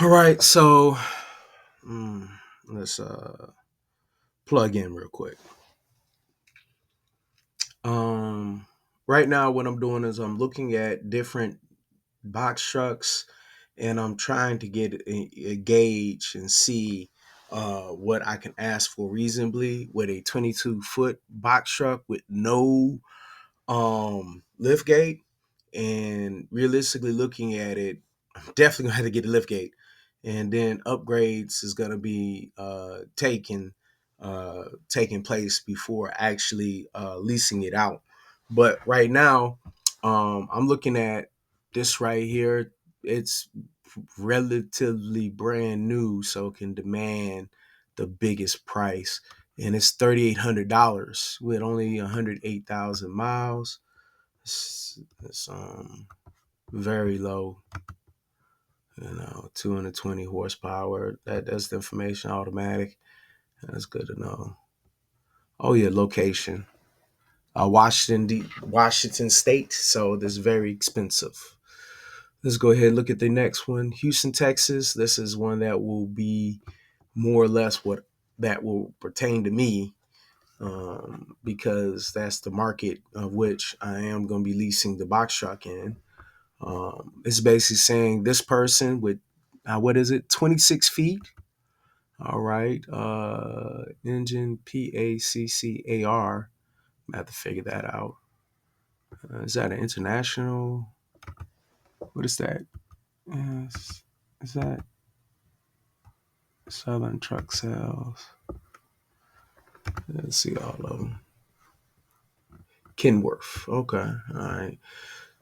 All right, so let's plug in real quick. Um, right now, what I'm doing is I'm looking at different box trucks, and I'm trying to get a gauge and see what I can ask for reasonably with a 22-foot box truck with no lift gate. And realistically looking at it, I'm definitely gonna have to get a lift gate, and then upgrades is gonna be taking place before actually leasing it out. But right now, I'm looking at this right here. It's relatively brand new, so it can demand the biggest price, and it's $3,800 with only 108,000 miles. It's very low, 220 horsepower. That's the information automatic. That's good to know. Oh yeah, location. Washington State. So this is very expensive. Let's go ahead and look at the next one. Houston, Texas. This is one that will be more or less what that will pertain to me, because that's the market of which I am going to be leasing the box truck in. It's basically saying this person with what is it, 26 feet. All right. Engine PACCAR. I have to figure that out. Is that an international? What is that? Is that Southern Truck Sales? Let's see all of them. Kenworth. Okay. All right.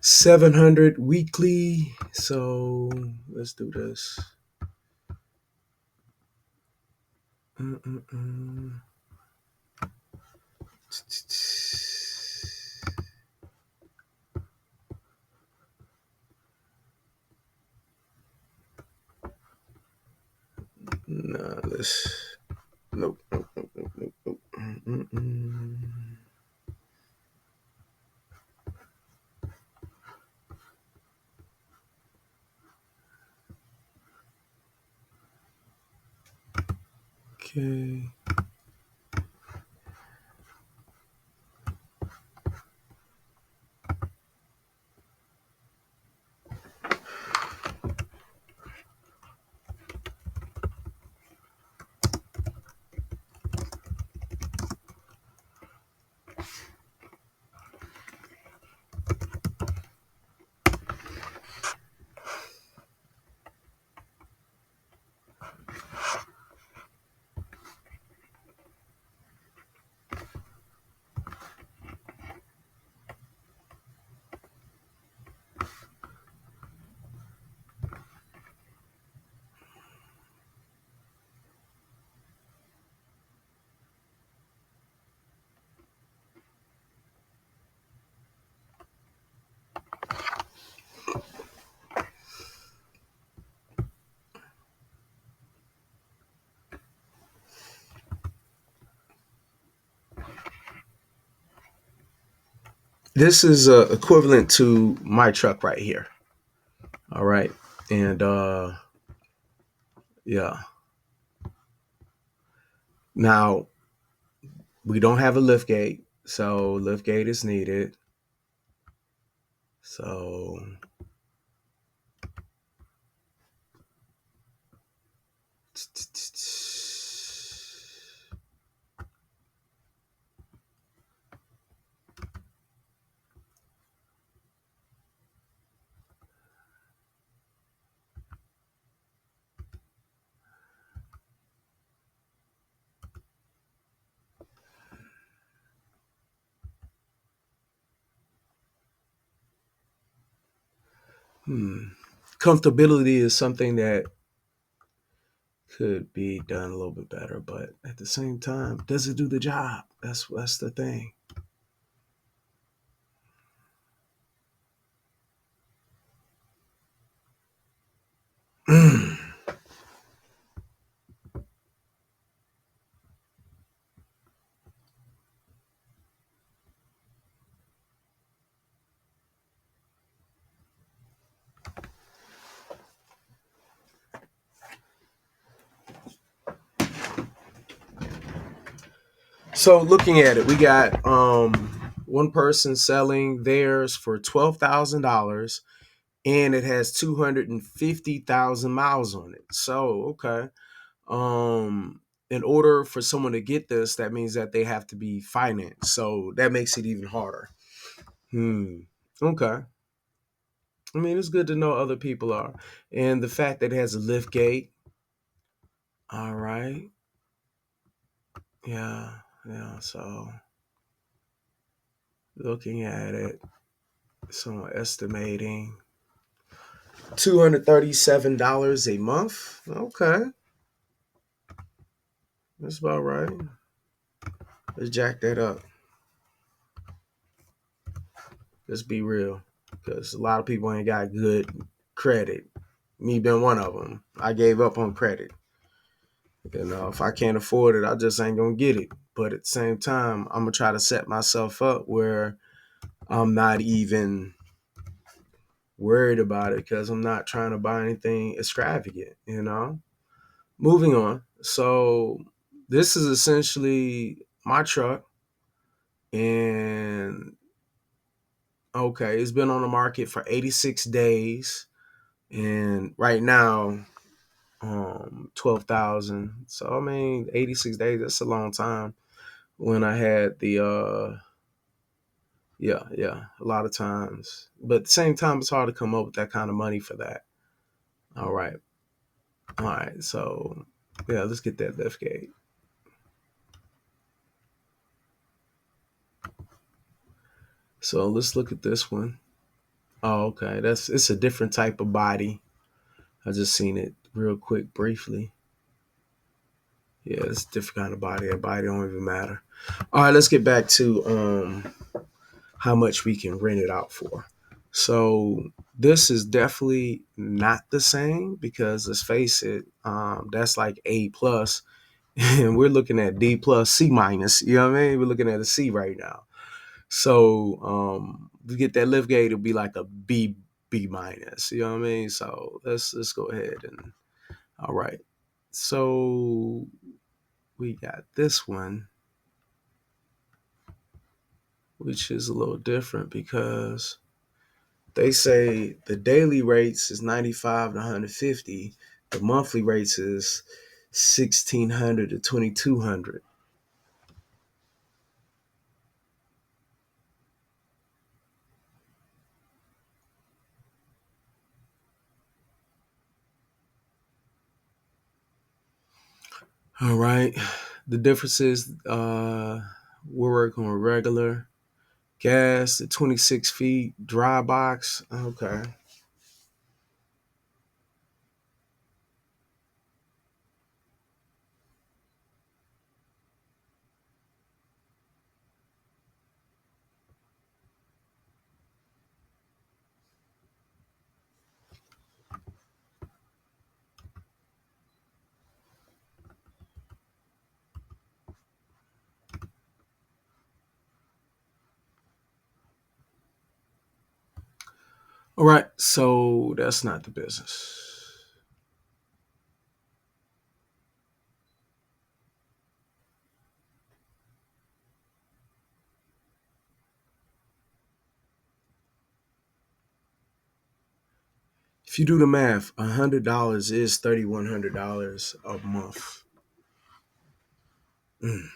700 weekly. So let's do this. Mm-mm-mm. No, let's. Nope. Nope. Nope. Nope. Nope. Nope. Mm-mm. Okay. This is equivalent to my truck right here. All right. And yeah. Now we don't have a lift gate, so lift gate is needed. So comfortability is something that could be done a little bit better, but at the same time, does it do the job? That's the thing. So looking at it, we got one person selling theirs for $12,000, and it has 250,000 miles on it. So okay, um, in order for someone to get this, that means that they have to be financed. So that makes it even harder. Hmm. Okay. I mean, it's good to know other people are, and the fact that it has a lift gate. All right. Yeah. Yeah. So looking at it, someone estimating $237 a month. Okay, that's about right. Let's jack that up. Let's be real, because a lot of people ain't got good credit. Me being one of them, I gave up on credit. If I can't afford it, I just ain't gonna get it. But at the same time, I'm gonna try to set myself up where I'm not even worried about it because I'm not trying to buy anything extravagant. Moving on. So this is essentially my truck, and okay, it's been on the market for 86 days, and right now 12,000. So I mean 86 days, that's a long time. When I had the yeah, a lot of times. But at the same time, it's hard to come up with that kind of money for that. All right. All right. So yeah, let's get that lift gate. So let's look at this one. Oh, okay. It's a different type of body. I just seen it real quick briefly. Yeah, it's a different kind of body. That body don't even matter. All right, let's get back to how much we can rent it out for. So this is definitely not the same because let's face it, that's like A plus, and we're looking at D plus, C minus. You know what I mean? We're looking at a C right now. So to get that lift gate, it'll be like a B minus. You know what I mean? So let's go ahead and all right. So we got this one, which is a little different because they say the daily rates is 95 to 150. The monthly rates is 1,600 to 2,200. All right. The difference is we're working with regular gas at 26 feet, dry box. Okay. All right. So that's not the business. If you do the math, $100 is $3,100 a month. Mm.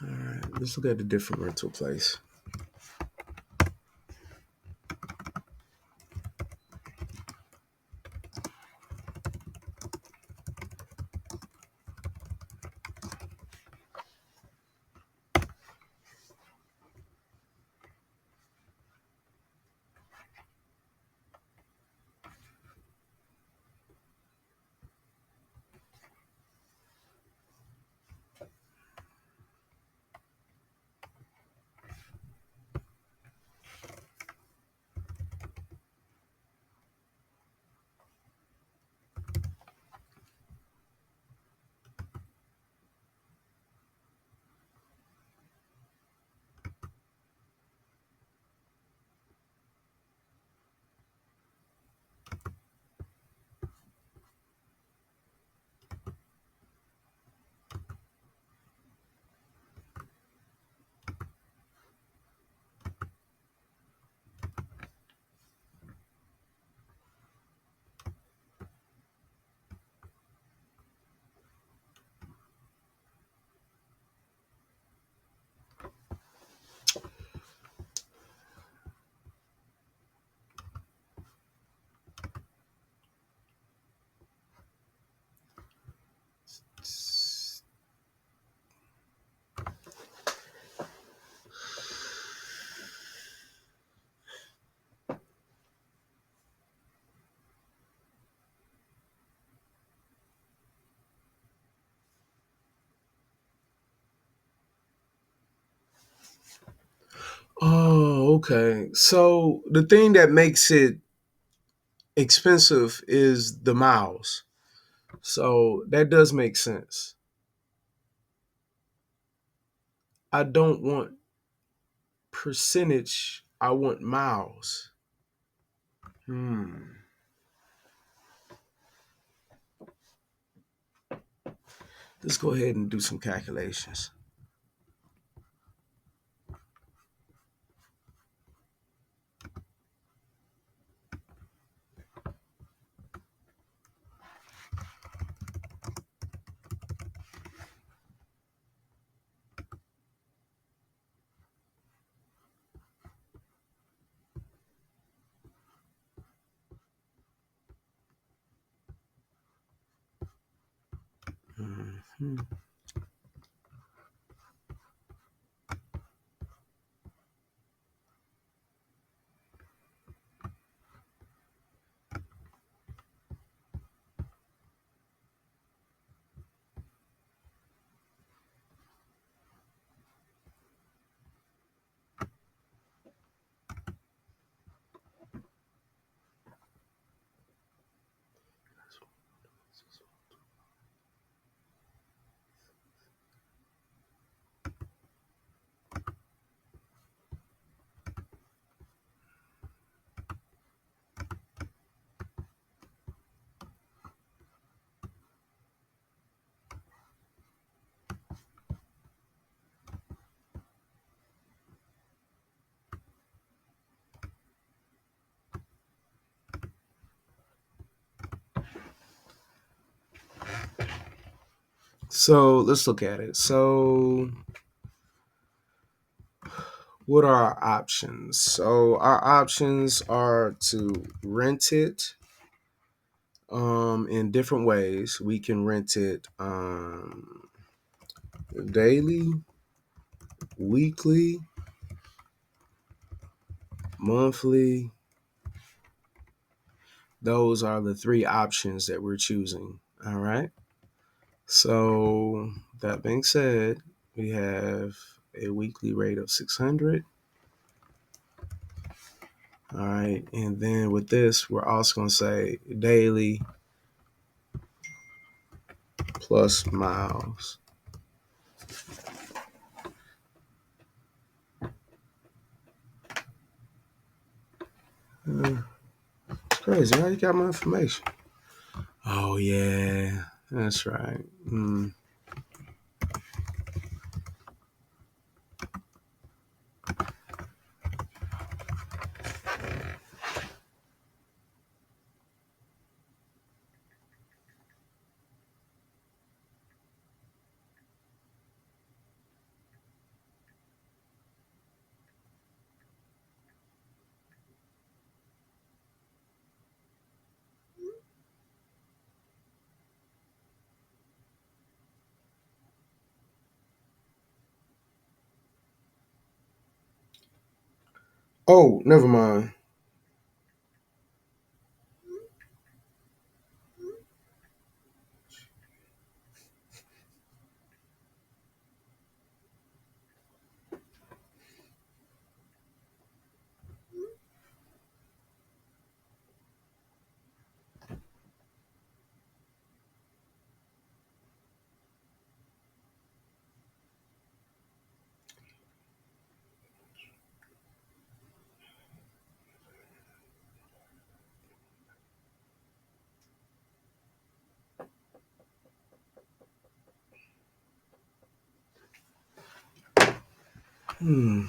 All right, let's look at a different rental place. Oh, okay. So the thing that makes it expensive is the miles. So that does make sense. I don't want percentage, I want miles. Hmm. Let's go ahead and do some calculations. Mhm. So let's look at it. So, what are our options? So, our options are to rent it in different ways. We can rent it daily, weekly, monthly. Those are the three options that we're choosing. All right. So, that being said, we have a weekly rate of 600. All right. And then with this, we're also going to say daily plus miles. It's crazy. How you got my information? Oh, yeah. That's right. Oh, never mind. Hmm.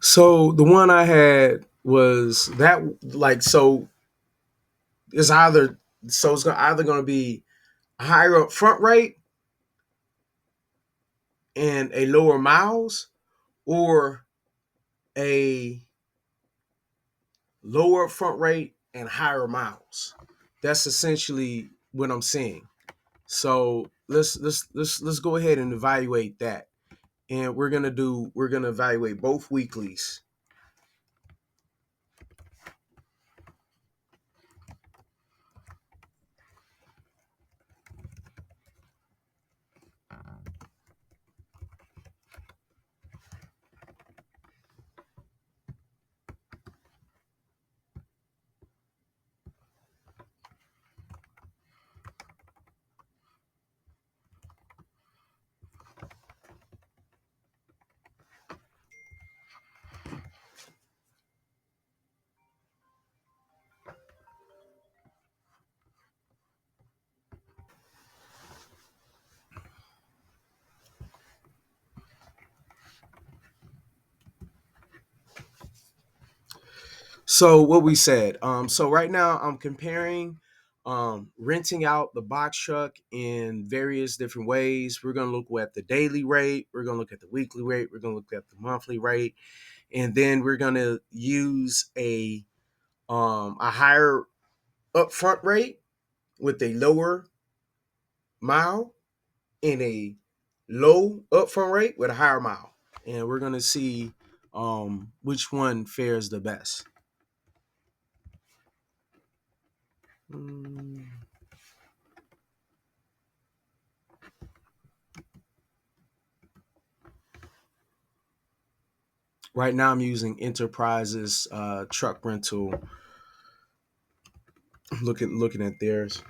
So the one I had was that, like, so it's either, so it's either going to be a higher up front rate and a lower miles, or a lower front rate and higher miles. That's essentially what I'm seeing. So let's go ahead and evaluate that. And we're gonna evaluate both weeklies. So what we said. So right now I'm comparing renting out the box truck in various different ways. We're gonna look at the daily rate, we're gonna look at the weekly rate, we're gonna look at the monthly rate, and then we're gonna use a higher upfront rate with a lower mile, and a low upfront rate with a higher mile. And we're gonna see which one fares the best. Mm, Right now, I'm using Enterprises truck rental. Looking at theirs.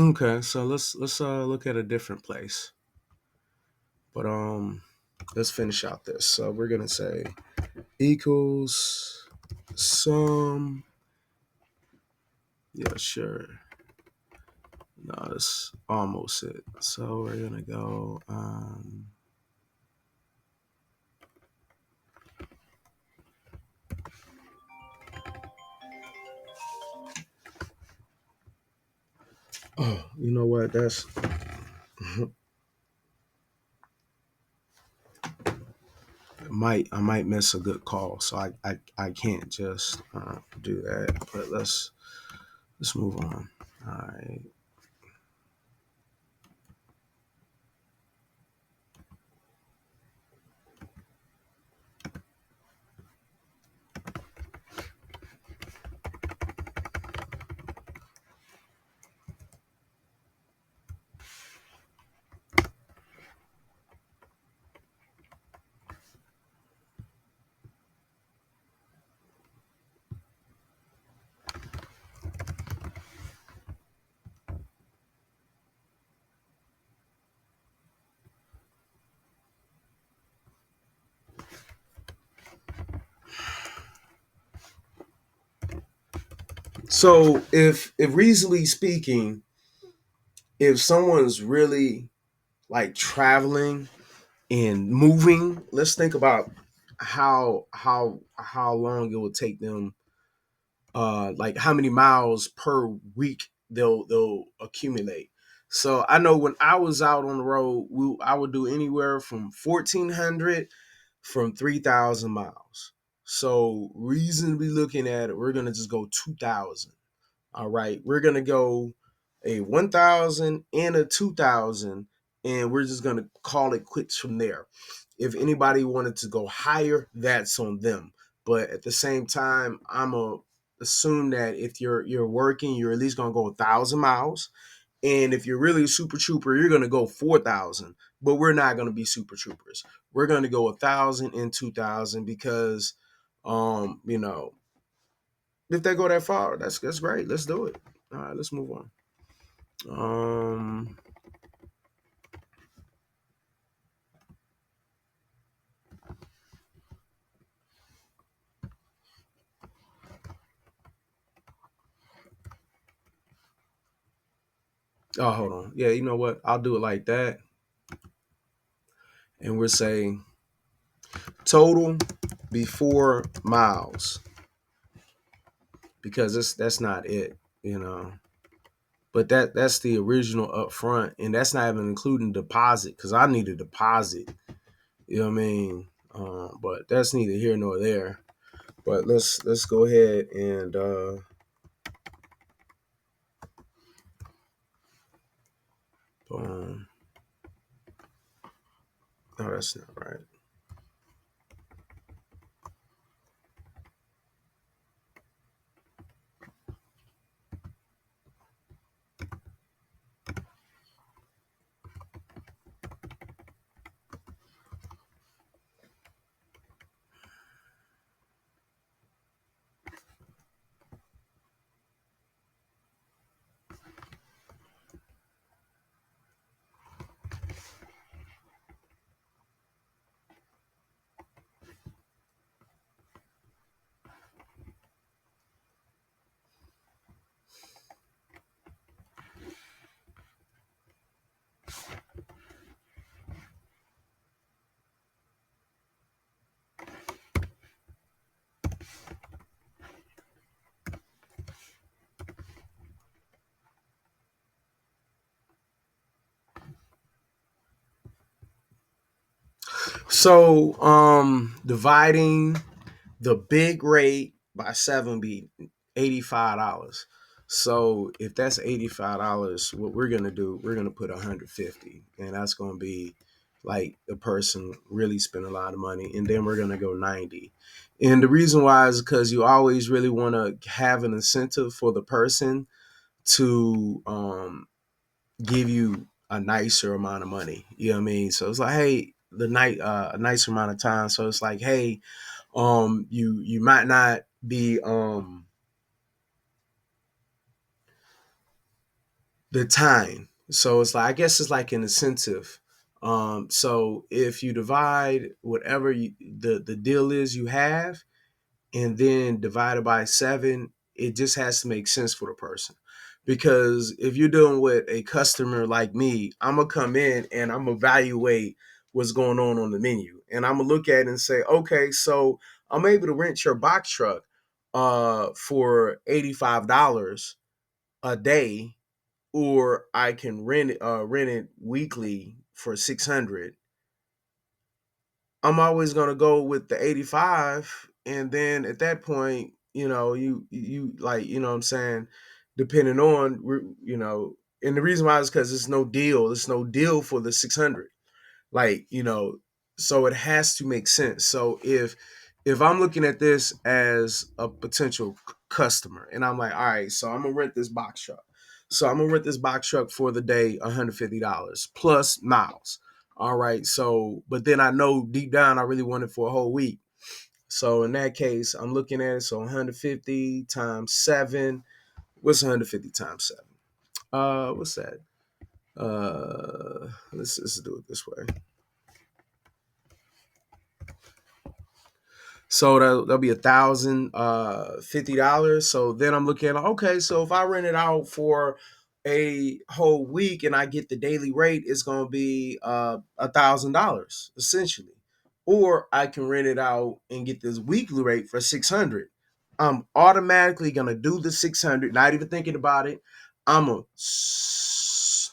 Okay, so let's look at a different place. But let's finish out this. So we're gonna say equals sum. Yeah, sure. No, that's almost it. So we're gonna go. Oh, you know what? That's I might miss a good call, so I can't just do that. But let's move on. All right. So if reasonably speaking, if someone's really like traveling and moving, let's think about how long it will take them, like how many miles per week they'll accumulate. So I know when I was out on the road, I would do anywhere from 1,400 from 3,000 miles. So reasonably looking at it, we're gonna just go 2,000. All right, we're gonna go a 1,000 and a 2,000, and we're just gonna call it quits from there. If anybody wanted to go higher, that's on them. But at the same time, I'm a assume that if you're working, you're at least gonna go 1,000 miles. And if you're really a super trooper, you're gonna go 4,000. But we're not gonna be super troopers. We're gonna go 1,000 and 2,000 because, you know, if they go that far, that's great. Let's do it. All right, let's move on. Um, oh, hold on. Yeah, you know what? I'll do it like that, and we're saying total before miles because that's not it, you know. But that's the original upfront, and that's not even including deposit because I need a deposit. You know what I mean? But that's neither here nor there. But let's go ahead and boom. No, that's not right. So dividing the big rate by seven be $85. So if that's $85, what we're gonna do, we're gonna put 150, and that's gonna be like the person really spent a lot of money, and then we're gonna go 90. And the reason why is because you always really want to have an incentive for the person to give you a nicer amount of money. You know what I mean? So it's like, hey, the night a nicer amount of time. So it's like, hey, you might not be the time. So it's like I guess it's like an incentive. So if you divide whatever the deal is you have, and then divided by seven, it just has to make sense for the person. Because if you're dealing with a customer like me, I'm gonna come in and I'm gonna evaluate what's going on the menu, and I'm gonna look at it and say, okay, so I'm able to rent your box truck for $85 a day, or I can rent it weekly for 600. I'm always gonna go with the 85, and then at that point, you like, what I'm saying, depending on, and the reason why is because it's no deal. It's no deal for the 600. Like, so it has to make sense. So if I'm looking at this as a potential customer, and I'm like, all right, so I'm gonna rent this box truck. So I'm gonna rent this box truck for the day, $150 plus miles. All right. So, but then I know deep down I really want it for a whole week. So in that case, I'm looking at it. So 150 times seven. What's 150 times seven? What's that? Let's do it this way. So that'll be $1,050. So then I'm looking at, okay, so if I rent it out for a whole week and I get the daily rate, it's gonna be $1,000 essentially. Or I can rent it out and get this weekly rate for 600. I'm automatically gonna do the 600, not even thinking about it. I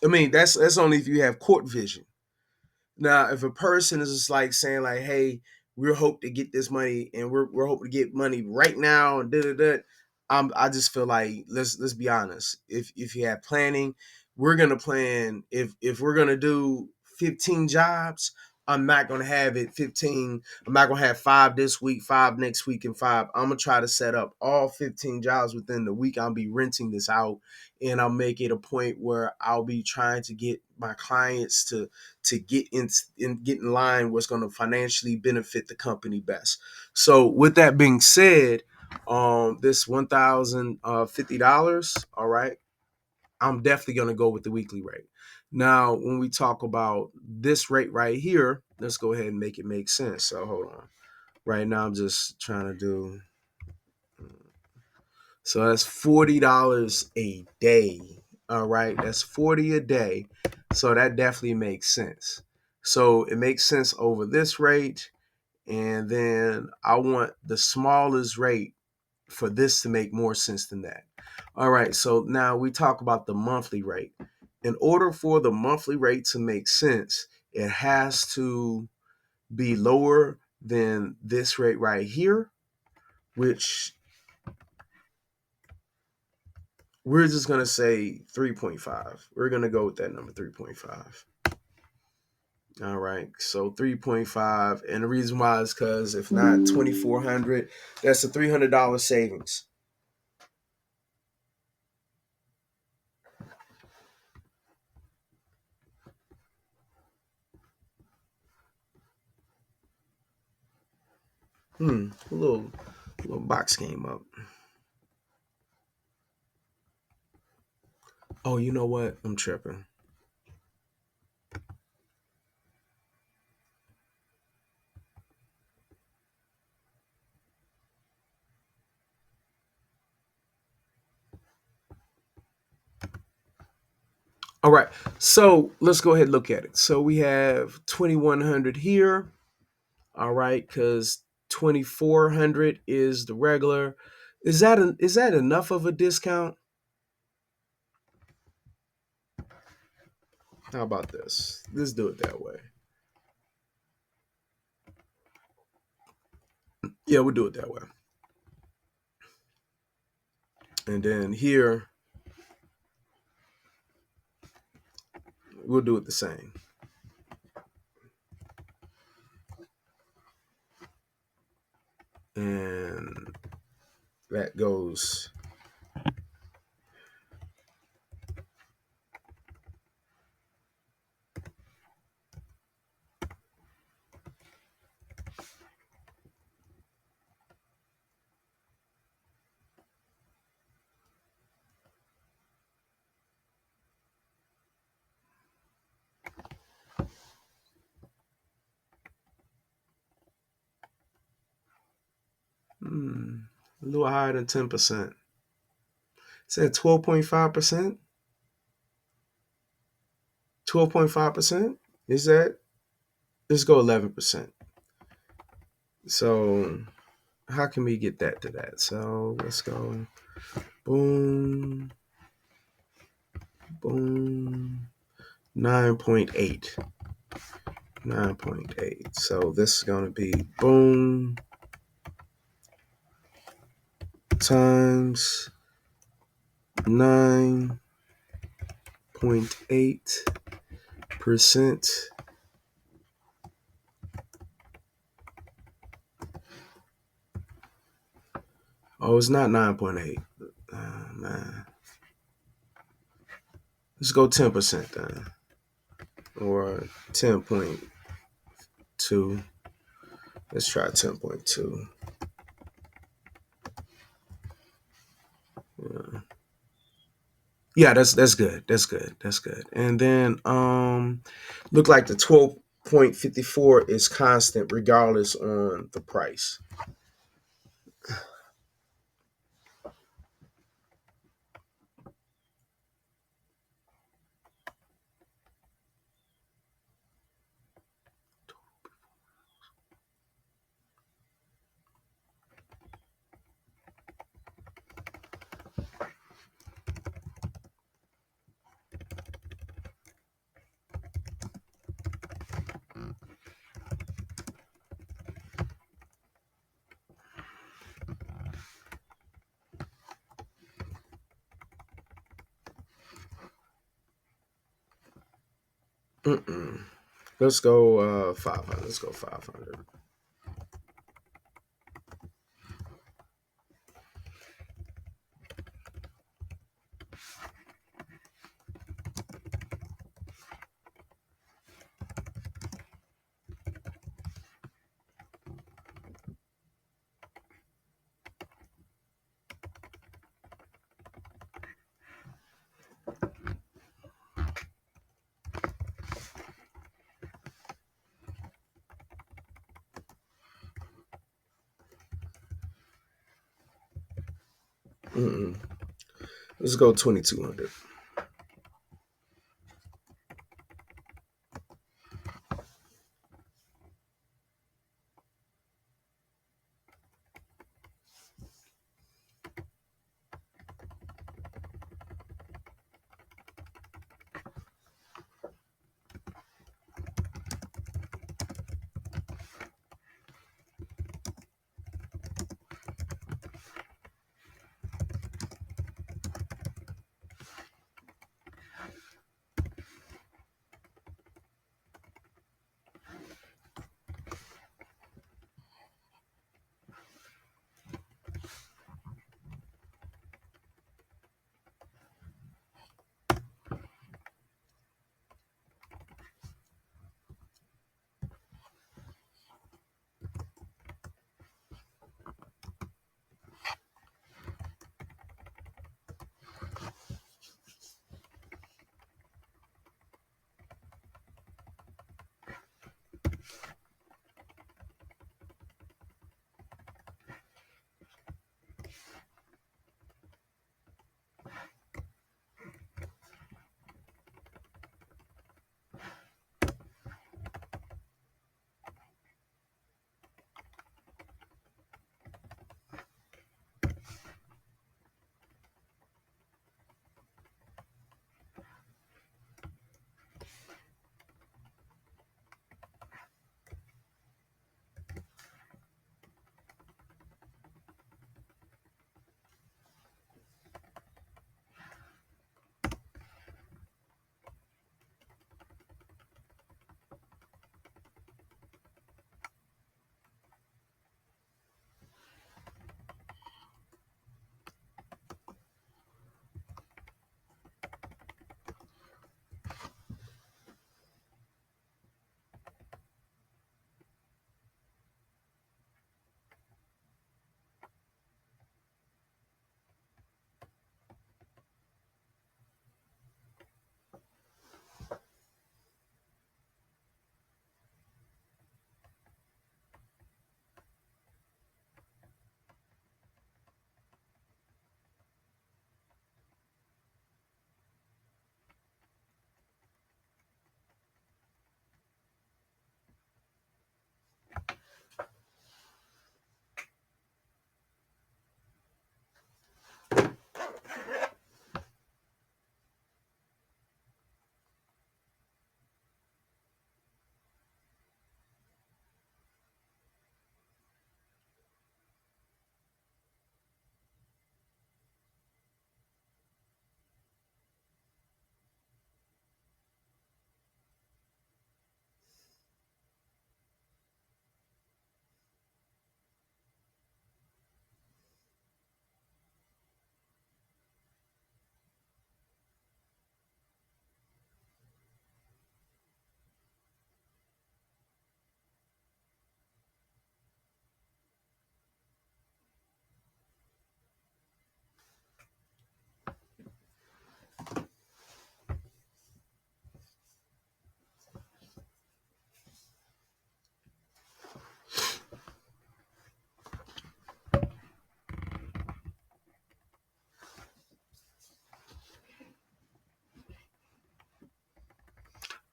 mean, that's only if you have court vision. Now, if a person is just like saying like, "Hey, we're hope to get this money, and we're hoping to get money right now," and da da da, I just feel like let's be honest. If you have planning, we're gonna plan. If we're gonna do 15 jobs, I'm not gonna have it 15. I'm not gonna have 5 this week, 5 next week, and 5. I'm gonna try to set up all 15 jobs within the week. I'll be renting this out, and I'll make it a point where I'll be trying to get my clients to get in line what's gonna financially benefit the company best. So with that being said, this $1,050, all right, I'm definitely going to go with the weekly rate. Now, when we talk about this rate right here, let's go ahead and make it make sense. So hold on. Right now, I'm just trying to do. So that's $40 a day. All right, that's 40 a day. So that definitely makes sense. So it makes sense over this rate, and then I want the smallest rate for this to make more sense than that. All right, so now we talk about the monthly rate. In order for the monthly rate to make sense, it has to be lower than this rate right here, which we're just going to say 3.5. We're going to go with that number 3.5. All right, so 3.5. And the reason why is because if not 2,400, that's a $300 savings. A little box came up. Oh, you know what? I'm tripping. All right. So let's go ahead and look at it. So we have 2,100 here. All right, because 2,400 is the regular. Is that enough of a discount? How about this? Let's do it that way. Yeah, we'll do it that way. And then here, we'll do it the same. And that goes. A little higher than 10%. Is that 12.5%? 12.5%? Is that? Let's go 11%. So how can we get that to that? So let's go boom, boom, 9.8. 9.8. So this is going to be boom times 9.8%. Oh, it's not 9.8. Man. Let's go 10% then. Or 10.2. Let's try 10.2. Yeah, that's good. That's good. That's good. And then look like the 12.54 is constant regardless on the price. Mm-mm. Let's go 500. Let's go 500. Mm-mm. Let's go 2200.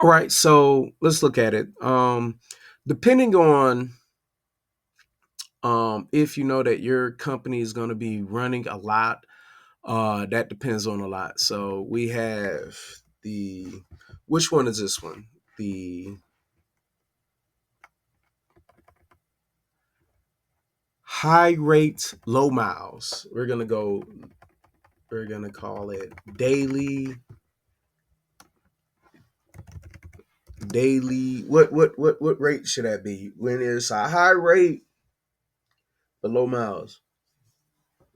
All right, so let's look at it. Depending on if you know that your company is going to be running a lot, that depends on a lot. So we have the which one is this one? The high rate, low miles. We're gonna call it daily daily. What rate should that be? When it's a high rate, a low miles,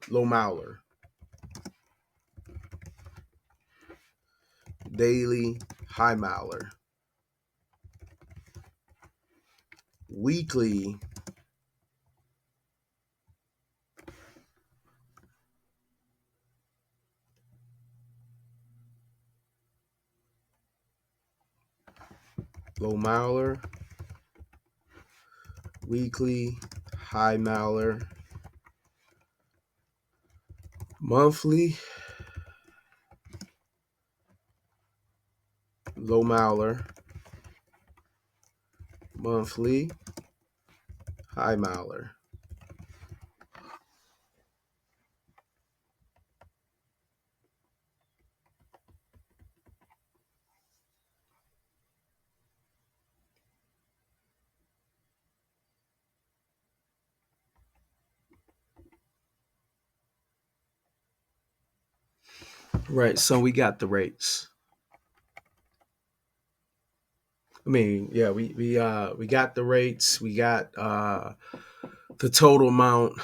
low miler, daily, high miler, weekly, low miler, weekly, high miler, monthly, low miler, monthly, high miler. Right. So we got the rates. I mean, yeah, we got the rates. We got the total amount.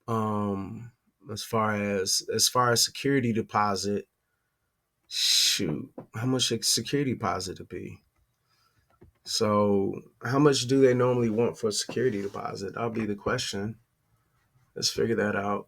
Um, as far as security deposit, shoot, how much a security deposit to be? So, how much do they normally want for a security deposit? That'll be the question. Let's figure that out.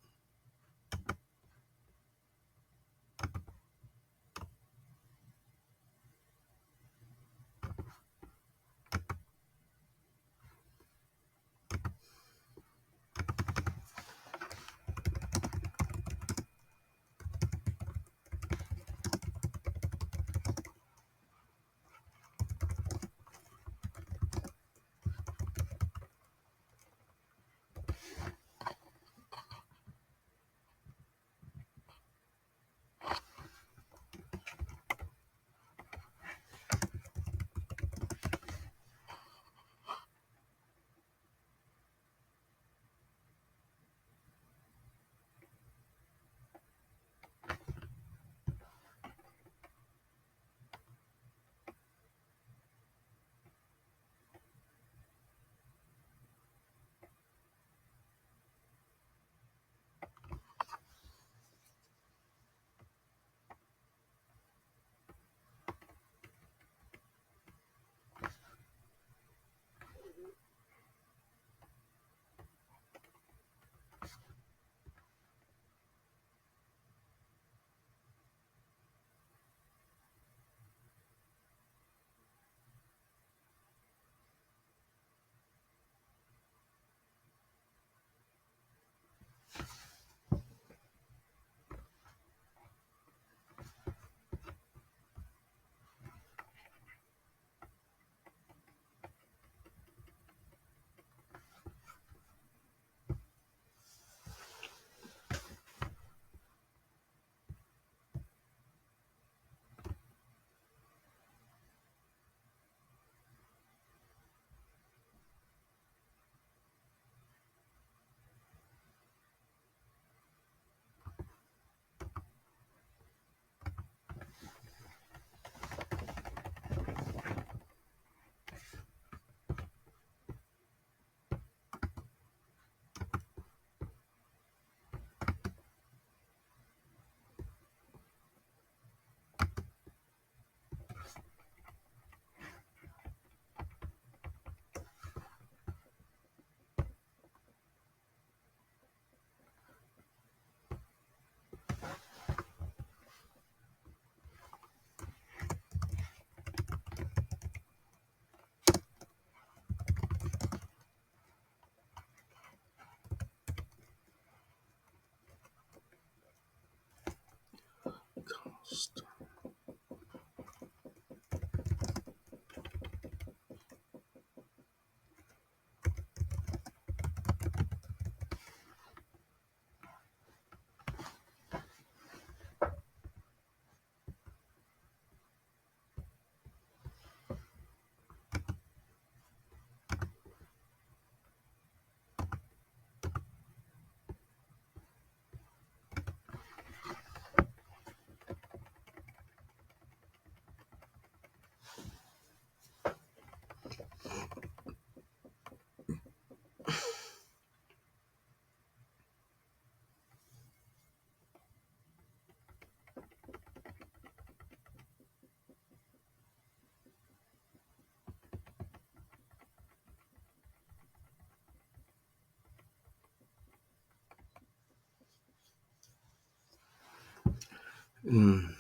Mm.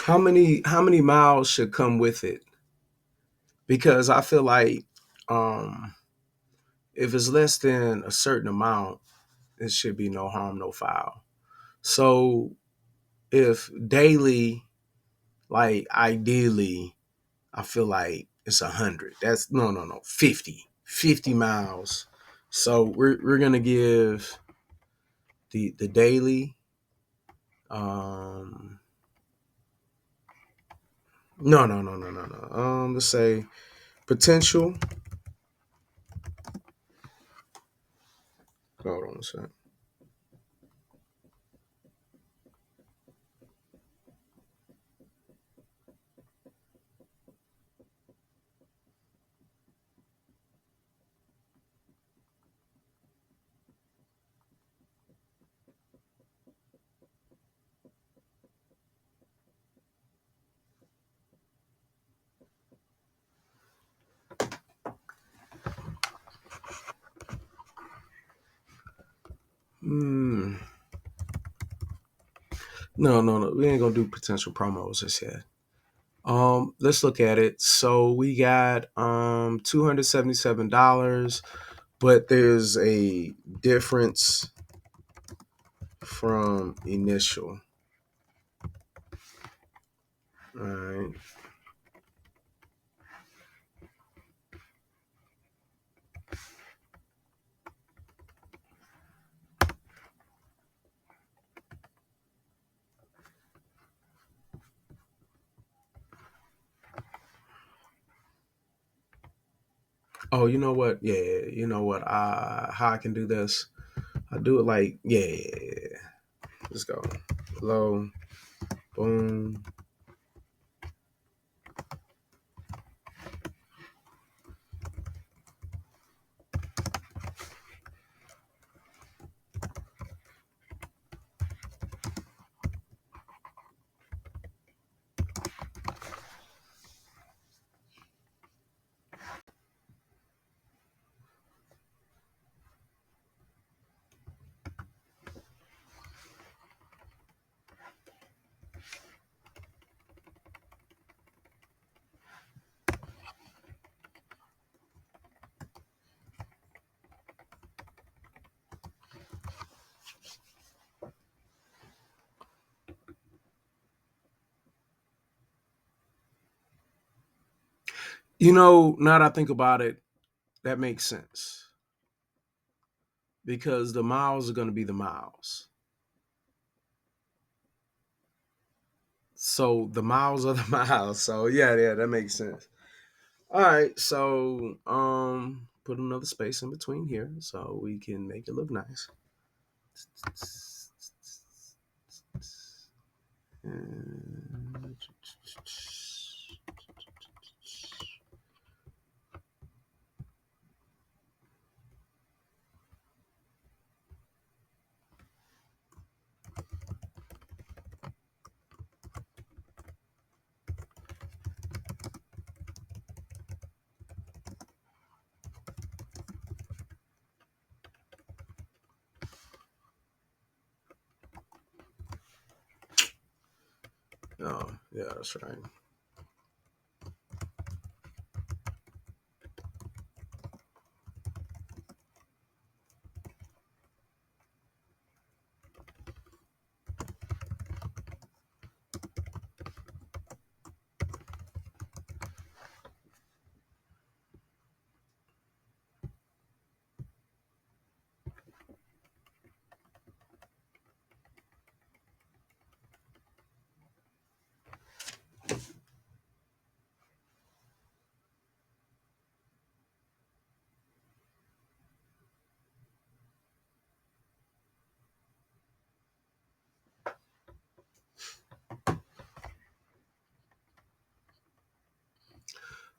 How many miles should come with it? Because I feel like um if it's less than a certain amount, it should be no harm, no foul. So if daily, like ideally, I feel like it's 100. That's no 50 miles. So we're gonna give the daily. Um, no. Let's say potential. Hold on a second. Hmm. No. We ain't gonna do potential promos just yet. Let's look at it. So we got $277, but there's a difference from initial. All right. Oh, you know what? Yeah, you know what? How I can do this? I do it like, yeah. Let's go. Low, boom. Now that I think about it, that makes sense because the miles are going to be the miles. So the miles are the miles. So yeah, that makes sense. All right, so put another space in between here so we can make it look nice. Oh, yeah, that's right.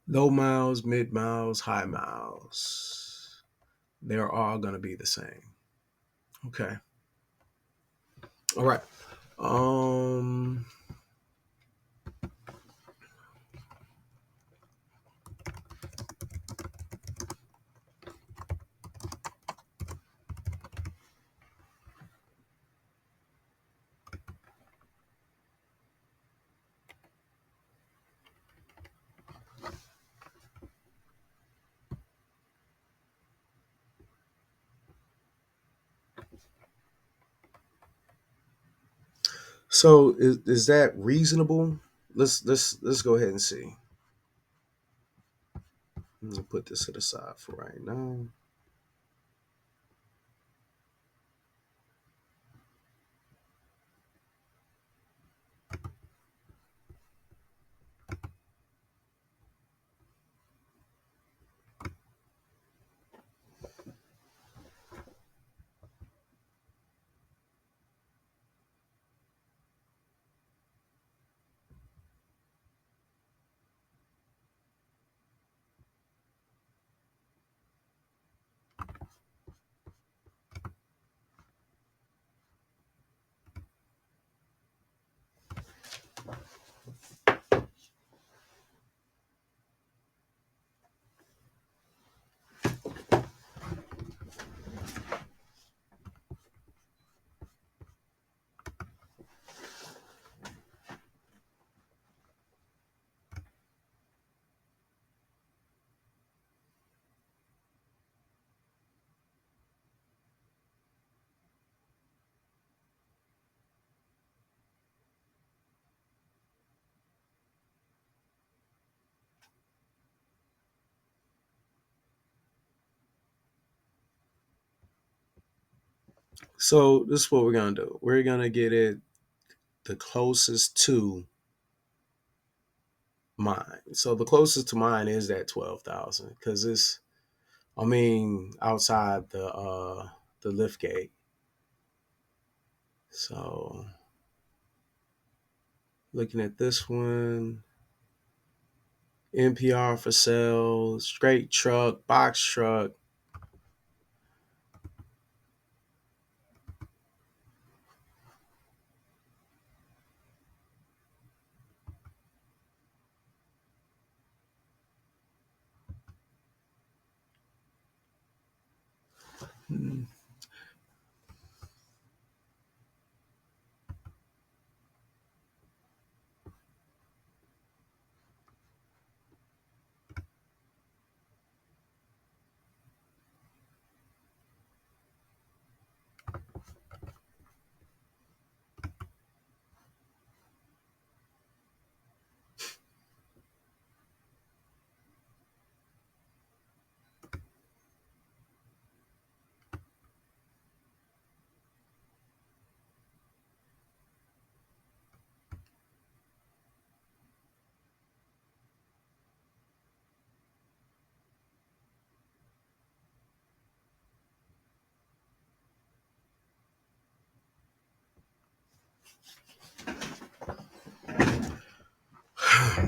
Low miles, mid miles, high miles. They're all going to be the same. Okay. All right. Um so is that reasonable? Let's go ahead and see. I'm gonna put this to the side for right now. So this is what we're gonna do. We're gonna get it the closest to mine. So the closest to mine is that 12,000 because it's, I mean, outside the lift gate. So looking at this one, NPR for sale, straight truck, box truck. Hmm,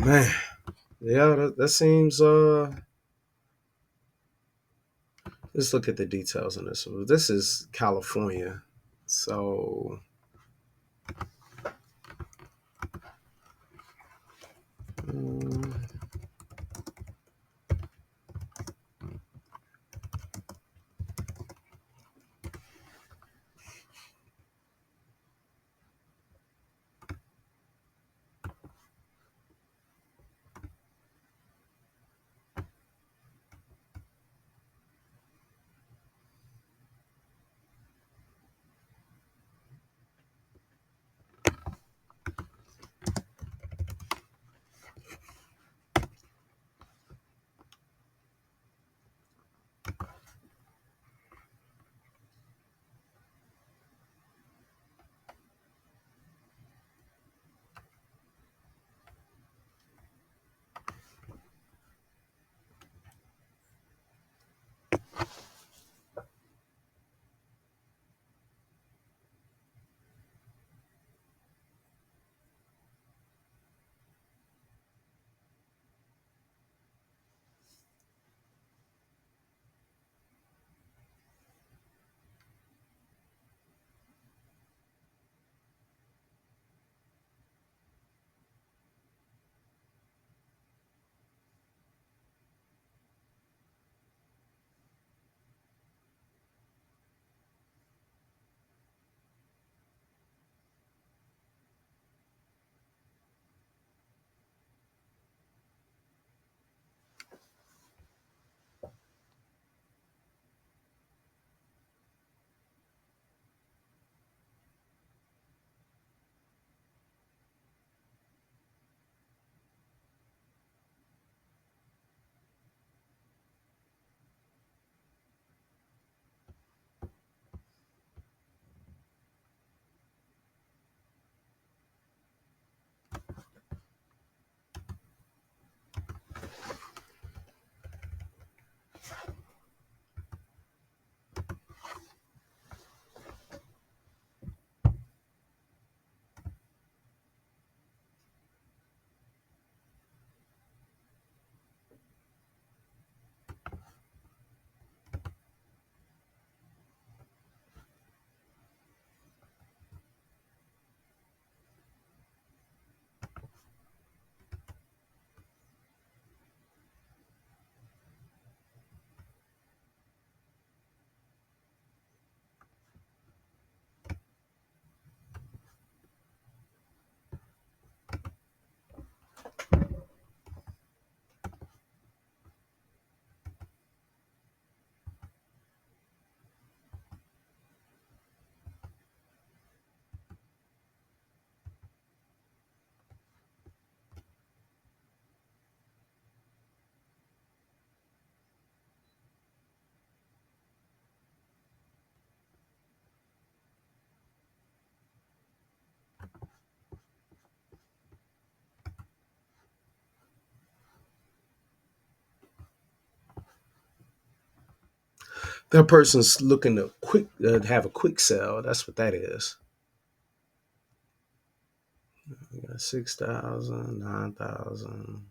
Man, yeah, that seems. Let's look at the details on this one. This is California, so um, That person's looking to have a quick sell. That's what that is. We got 6,000, 9,000.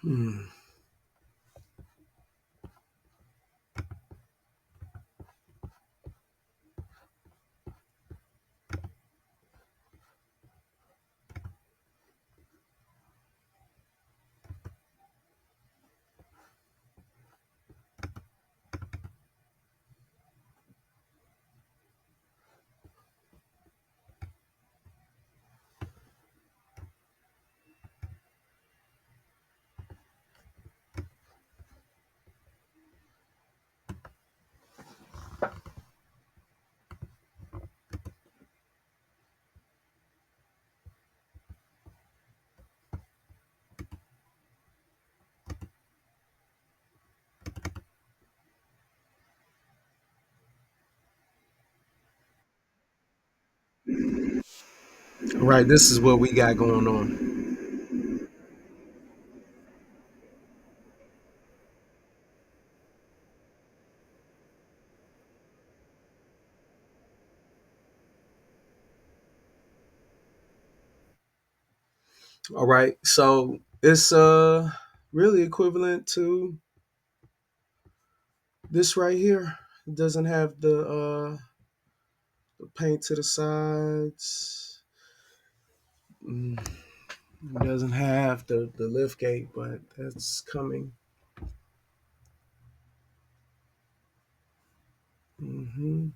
Hmm. Right, this is what we got going on. All right, so it's really equivalent to this right here. It doesn't have the paint to the sides. Mm, it doesn't have the lift gate, but that's coming. Hmm.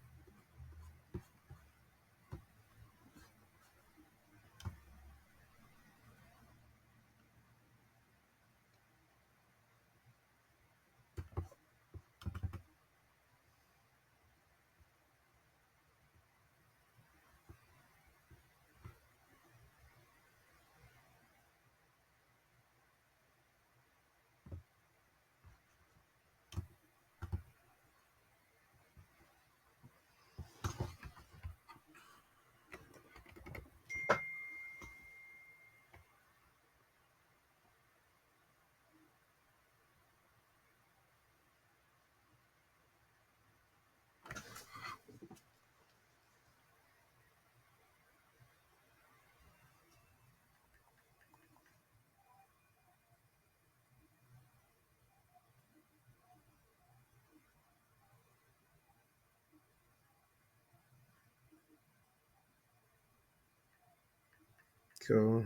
Cool.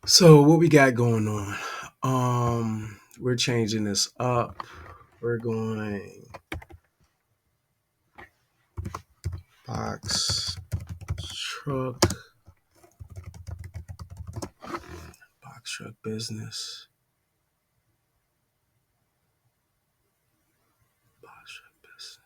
So what we got going on? We're changing this up. We're going box truck, box truck business, box truck business.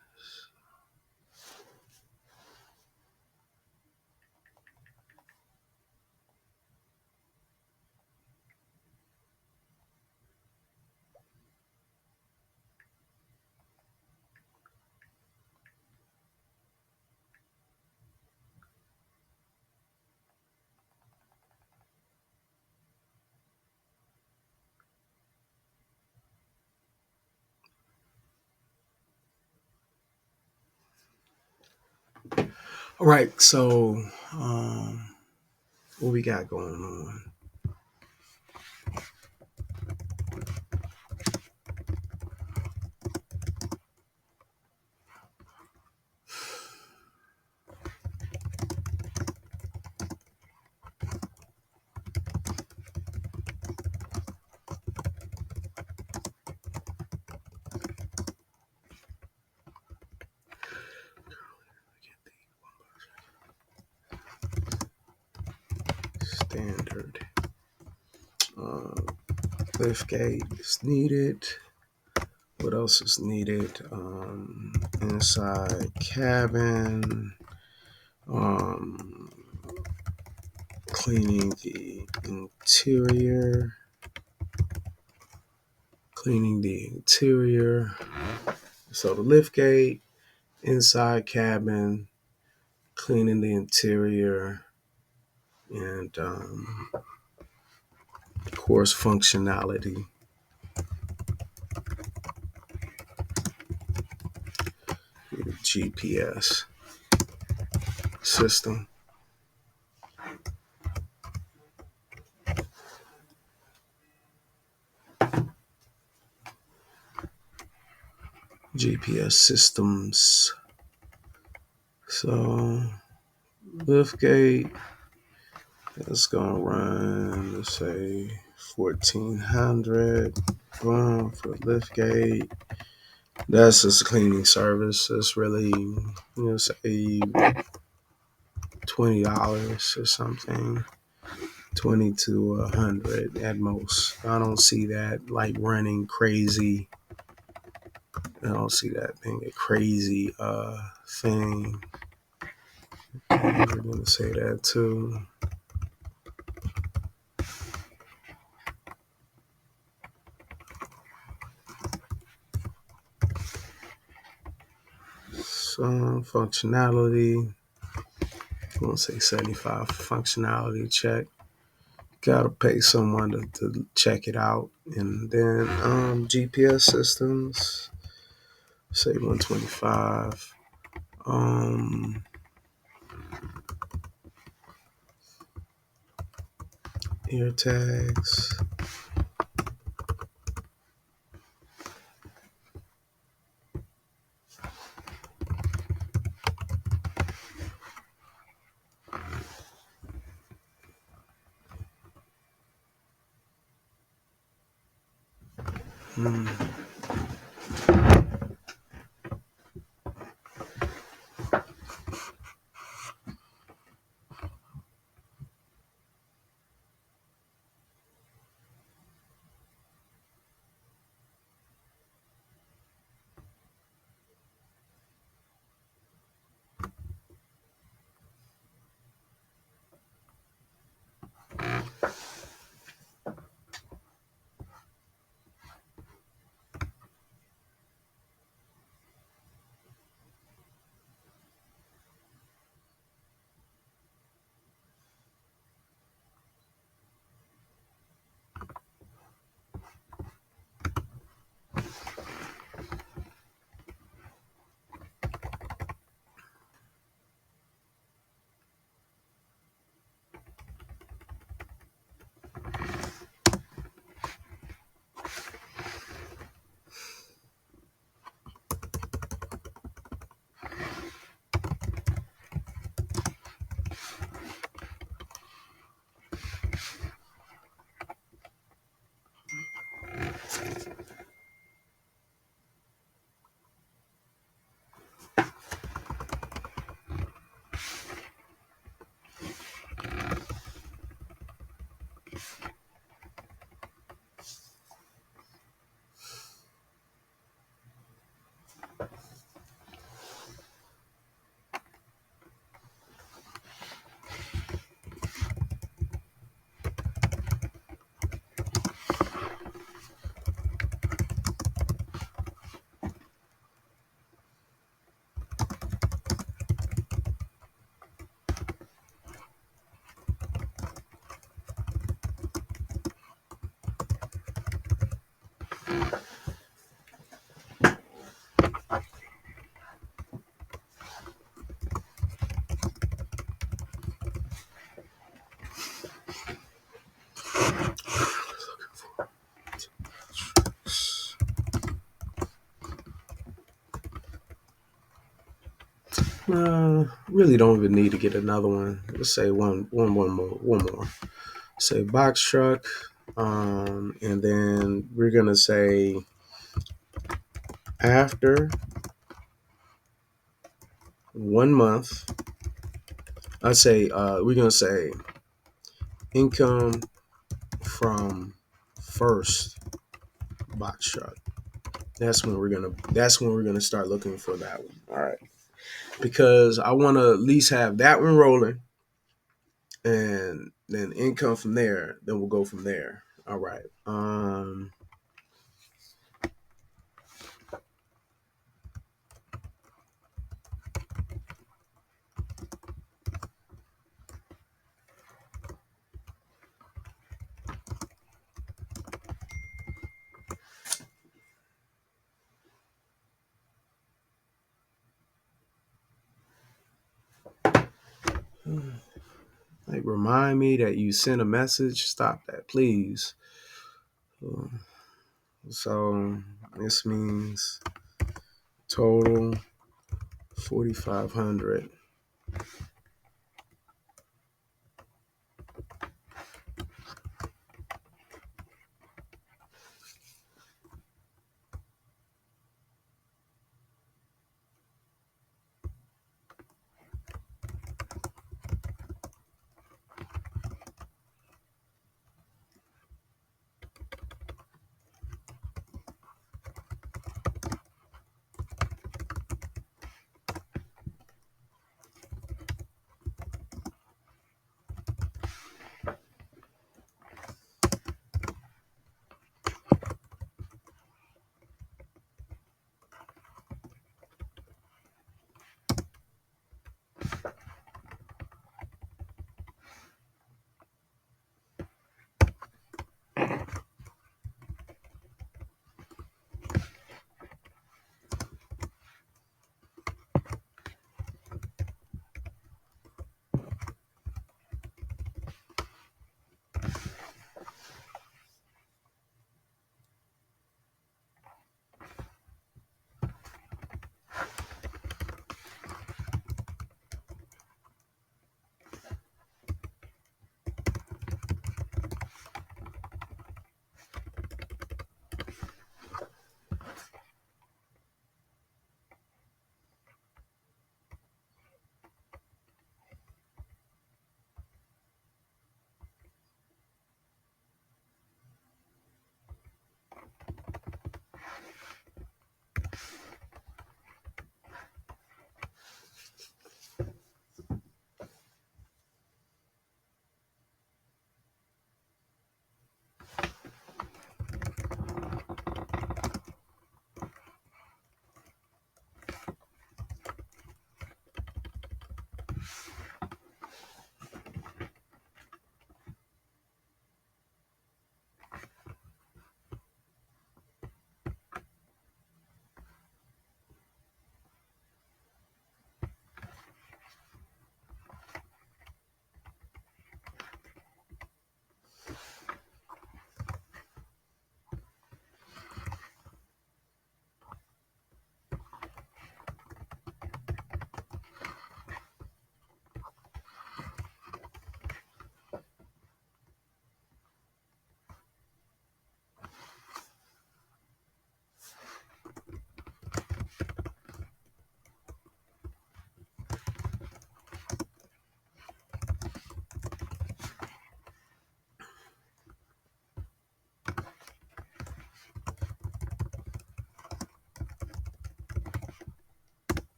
All right, so what we got going on? Standard. Uh, lift gate is needed. What else is needed? Inside cabin. Um, cleaning the interior. Cleaning the interior. So the lift gate, inside cabin, cleaning the interior, and of course functionality. GPS system. GPS systems. So liftgate is gonna run, let's say 1400. Boom for liftgate. That's just a cleaning service. It's really, say $20 or something. 20 to 100 at most. I don't see that like running crazy. I don't see that being a crazy thing. We're gonna say that too. Some functionality. I'm gonna say 75 functionality check. Gotta pay someone to check it out. And then GPS systems, say 125. Um Ear tags. Hmm. Really don't even need to get another one. Let's say one more. Say box truck, and then we're gonna say after 1 month. I say we're gonna say income from first box truck. That's when we're gonna start looking for that one. All right, because I want to at least have that one rolling, and then income from there. Then we'll go from there. All right. Like, remind me that you sent a message. Stop that, please. So this means total 4,500.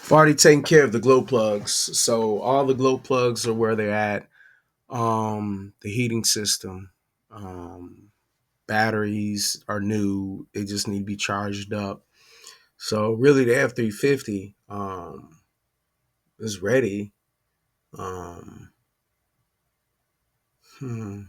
I've already taken care of the glow plugs, so all the glow plugs are where they're at. The heating system, um, batteries are new; they just need to be charged up. So really, the F 350 is ready. Um, hmm.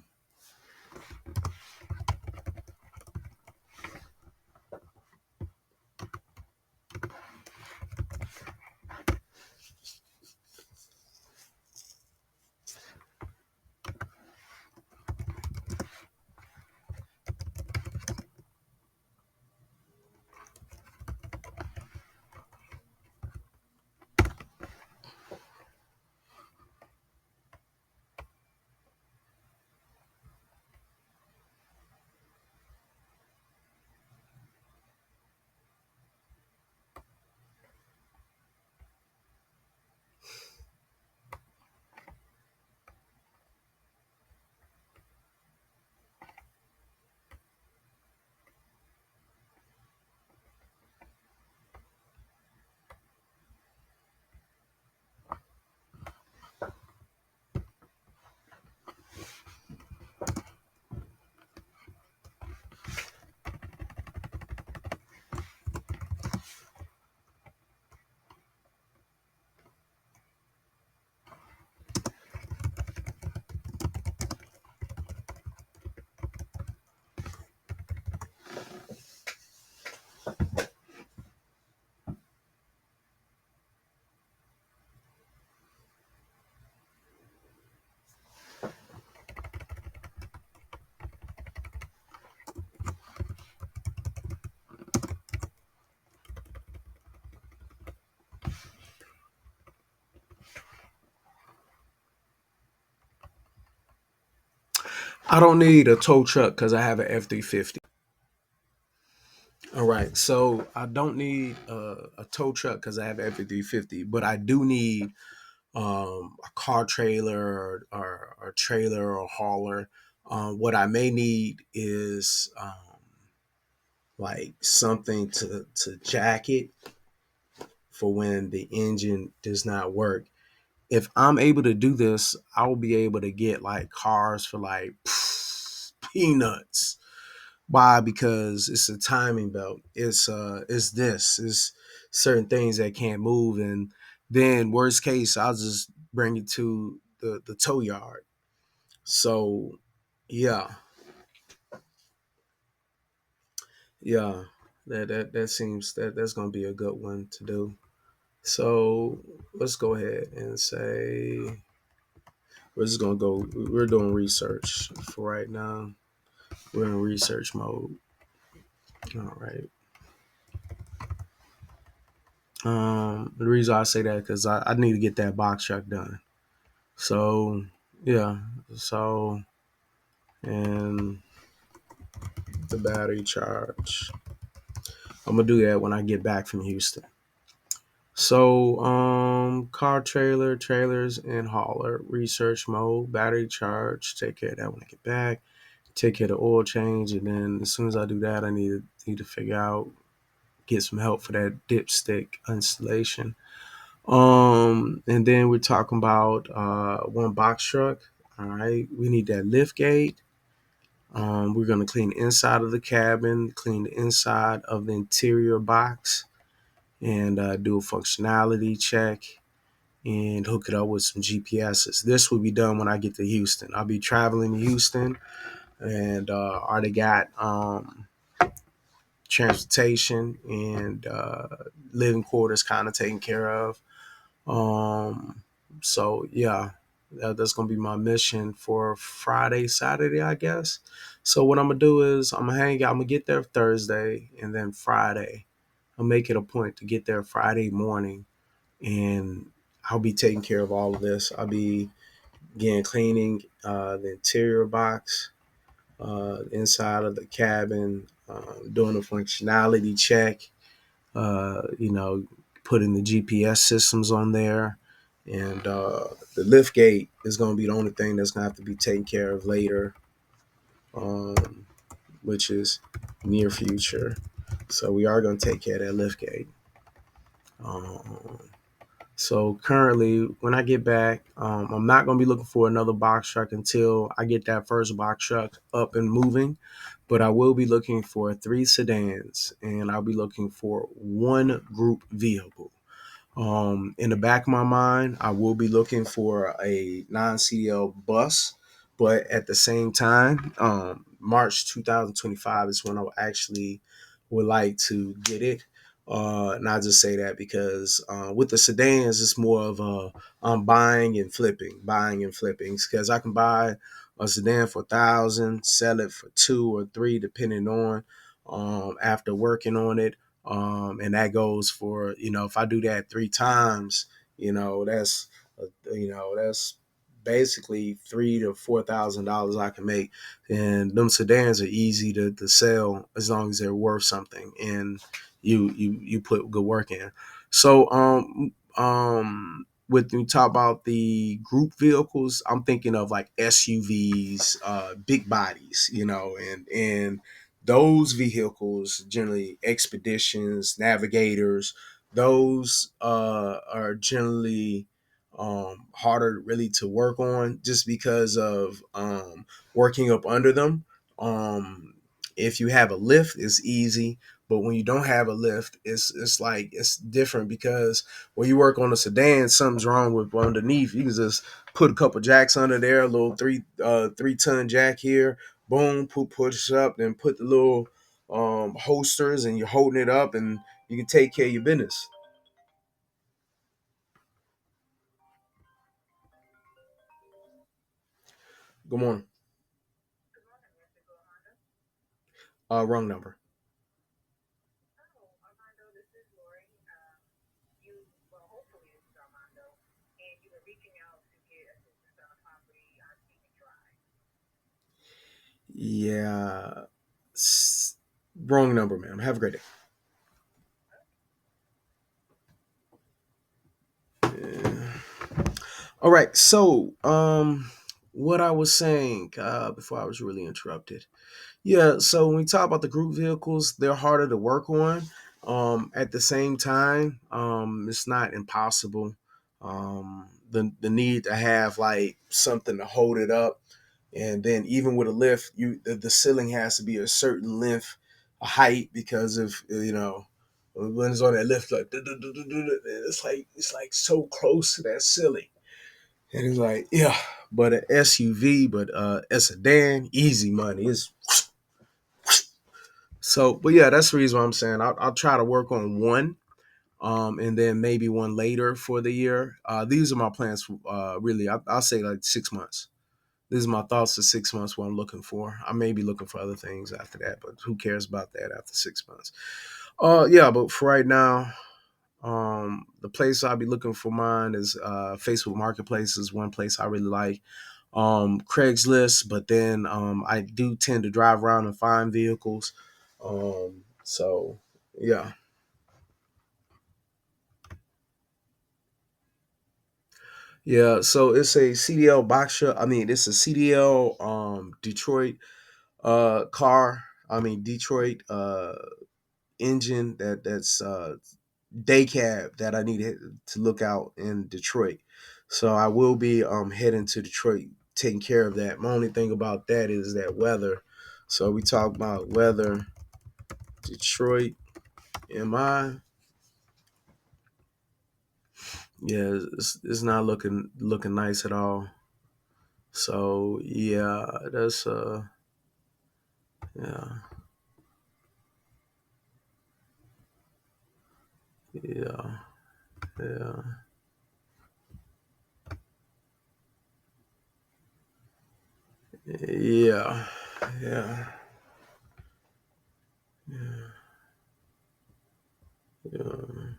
I don't need a tow truck because I have an F 350. All right, so I don't need a tow truck because I have an F 350, but I do need a car trailer or trailer or hauler. What I may need is like something to jack it for when the engine does not work. If I'm able to do this, I will be able to get like cars for like peanuts. Why? Because it's a timing belt. It's this. It's certain things that can't move, and then worst case, I'll just bring it to the tow yard. So, yeah, yeah, that seems that's gonna be a good one to do. So let's go ahead and say we're just gonna go. We're doing research for right now. We're in research mode. All right. The reason I say that because I need to get that box truck done. So yeah. So and the battery charge. I'm gonna do that when I get back from Houston. So car trailer, trailers and hauler, research mode, battery charge, take care of that when I get back. Take care of the oil change, and then as soon as I do that, I need to figure out get some help for that dipstick installation. And then we're talking about one box truck. All right, we need that lift gate. We're gonna clean the inside of the cabin, clean the inside of the interior box, and do a functionality check and hook it up with some GPSs. This will be done when I get to Houston. I'll be traveling to Houston, and already got transportation and living quarters kind of taken care of. Um, so yeah, that's gonna be my mission for Friday, Saturday, I guess. So what I'm gonna do is I'm gonna hang out. I'm gonna get there Thursday, and then Friday, I'll make it a point to get there Friday morning, and I'll be taking care of all of this. I'll be again cleaning the interior box, inside of the cabin, doing a functionality check, you know, putting the GPS systems on there. And the lift gate is going to be the only thing that's going to have to be taken care of later, um, which is near future. So we are going to take care of that lift gate. Um, So currently, when I get back, I'm not going to be looking for another box truck until I get that first box truck up and moving. But I will be looking for three sedans, and I'll be looking for one group vehicle. In the back of my mind, I will be looking for a non-CDL bus, but at the same time, March 2025 is when I actually would like to get it. And I just say that because with the sedans, it's more of a buying and flipping, because I can buy a sedan for 1,000, sell it for two or three, depending on after working on it, and that goes for, if I do that three times, that's that's basically $3,000 to $4,000 I can make. And them sedans are easy to sell as long as they're worth something and you put good work in. So when you talk about the group vehicles, I'm thinking of like SUVs, big bodies, and those vehicles, generally expeditions, navigators, those are generally harder really to work on, just because of working up under them. Um, if you have a lift, it's easy, but when you don't have a lift, it's like it's different, because when you work on a sedan, something's wrong with underneath. You can just put a couple jacks under there, a little 3 ton jack here, boom, push up, then put the little holsters, and you're holding it up, and you can take care of your business. Good morning. Wrong number. Yeah. Wrong number, ma'am. Have a great day. Yeah. All right. So, what I was saying before I was really interrupted. Yeah. So when we talk about the group vehicles, they're harder to work on. At the same time, it's not impossible. The need to have like something to hold it up, and then even with a lift, the ceiling has to be a certain length, a height, because if when it's on that lift, like it's like so close to that ceiling, and it's like, yeah. But an SUV, but a sedan, easy money. It's so, but yeah, that's the reason why I'm saying I'll try to work on one, and then maybe one later for the year. These are my plans. For, really, I'll say like 6 months. This is my thoughts for 6 months. What I'm looking for. I may be looking for other things after that, but who cares about that after 6 months? Yeah, but for right now, the place I'll be looking for mine is Facebook Marketplace is one place I really like. Craigslist, but then I do tend to drive around and find vehicles. So yeah, yeah. So it's a CDL box shop. I mean, it's a CDL Detroit car. I mean Detroit engine that's day cab that I need to look out in Detroit. So I will be heading to Detroit, taking care of that. My only thing about that is that weather. So we talk about weather. Detroit, am I? Yeah, it's not looking nice at all. So yeah, that's yeah, yeah, yeah, yeah, yeah, yeah, yeah.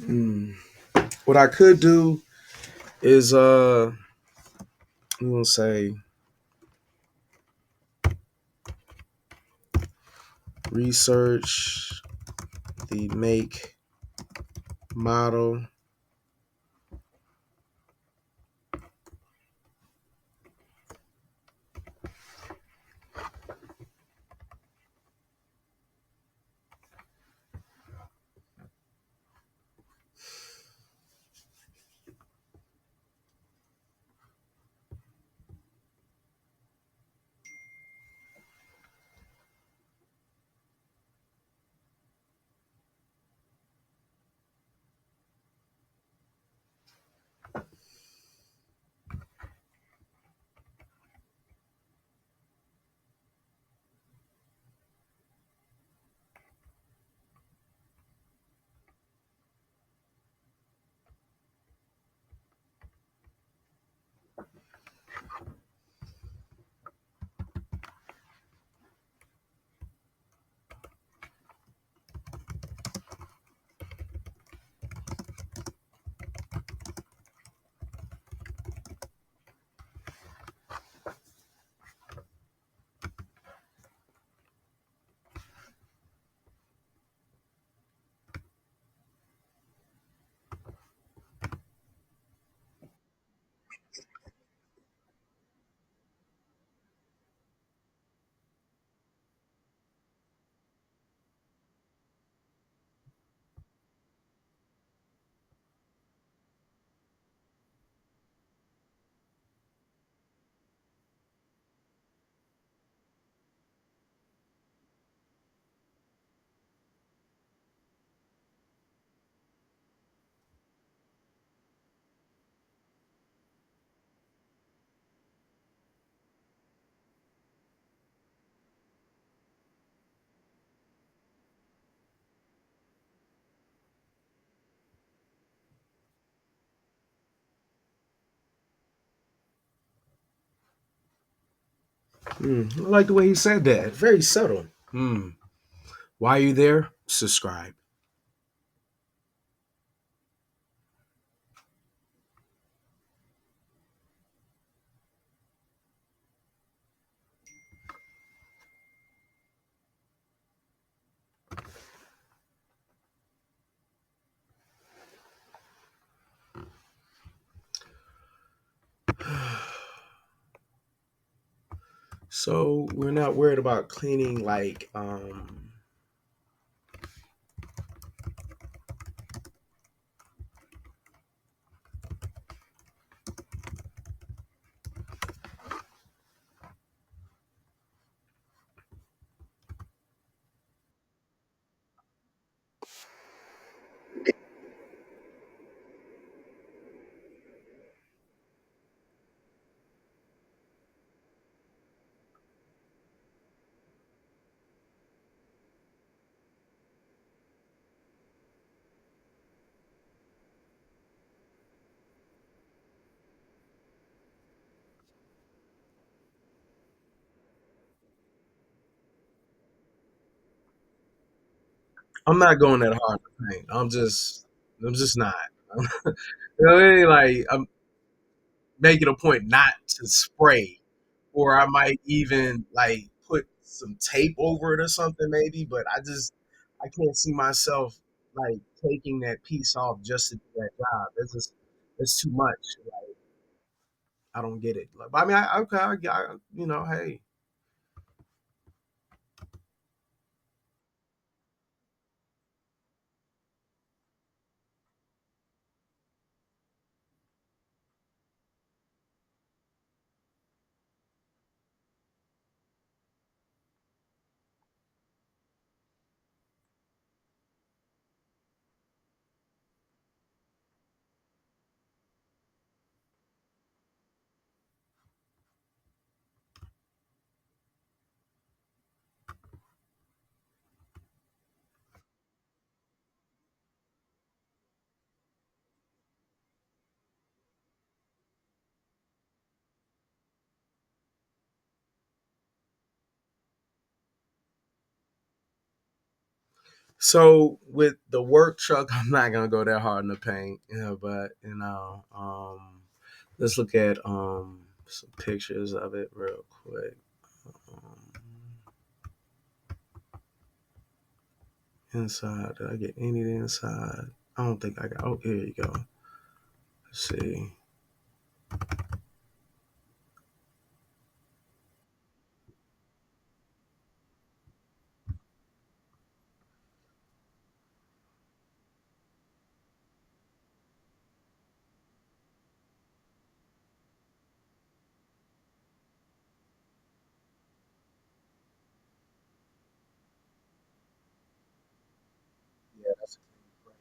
Hmm. What I could do is we gonna say research the make model. I like the way he said that. Very subtle. Why are you there? Subscribe. So we're not worried about cleaning like I'm not going that hard to paint. I'm just not. You know what I mean? Like I'm making a point not to spray, or I might even like put some tape over it or something maybe. But I can't see myself like taking that piece off just to do that job. It's too much. Like I don't get it. Like, I mean, okay, hey, So with the work truck, I'm not gonna go that hard in the paint, but let's look at some pictures of it real quick. Um, Inside, did I get anything inside? I don't think I got. Oh, here you go. Let's see. Yeah, that's a clean frame.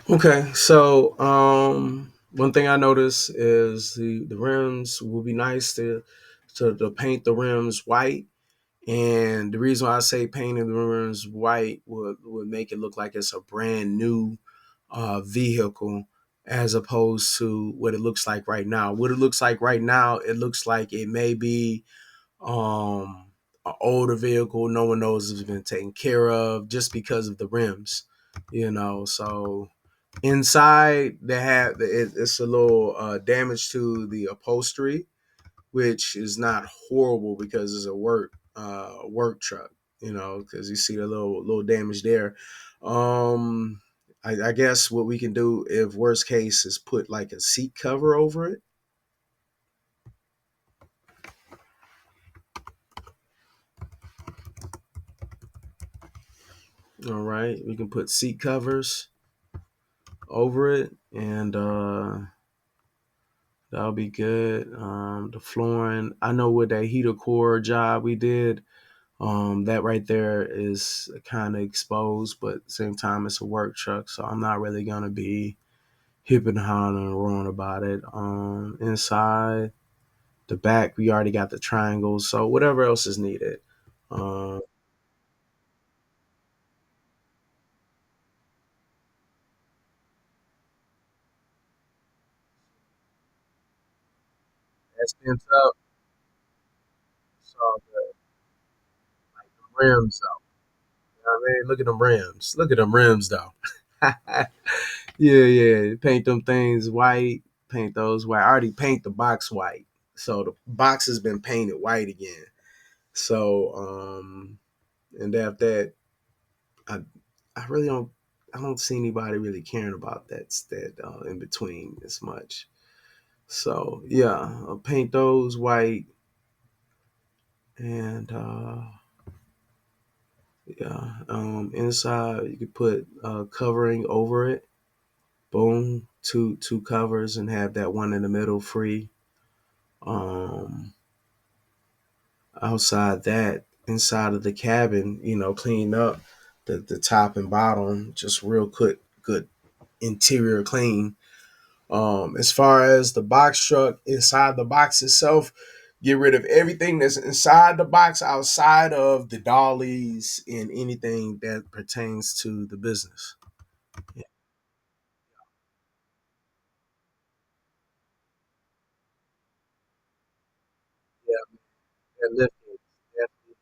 Okay, so one thing I noticed is the rims will be nice to paint the rims white, and the reason why I say painting the rims white would make it look like it's a brand new vehicle as opposed to what it looks like right now. What it looks like right now, it looks like it may be an older vehicle. No one knows if it's been taken care of just because of the rims, So inside, it's a little damage to the upholstery, which is not horrible because it's a work truck, because you see the little damage there. Um, I guess what we can do, if worst case, is put like a seat cover over it. All right, we can put seat covers over it, and that'll be good. The flooring, I know with that heater core job we did, that right there is kind of exposed, but at the same time, it's a work truck, so I'm not really gonna be hip and hollering and roaring about it. Inside the back, we already got the triangles, so whatever else is needed. Um, that spins up. So like the rims though. You know what I mean? Look at them rims. Look at them rims though. Yeah. Paint them things white. Paint those white. I already paint the box white. So the box has been painted white again. So and after that, I I really don't I don't see anybody really caring about that in between as much. So yeah, I'll paint those white and yeah, inside you could put covering over it. Boom, two covers and have that one in the middle free. Um, outside that, inside of the cabin, clean up the top and bottom, just real good interior clean. As far as the box truck, inside the box itself, get rid of everything that's inside the box outside of the dollies and anything that pertains to the business. Yeah, that lift gate, definitely.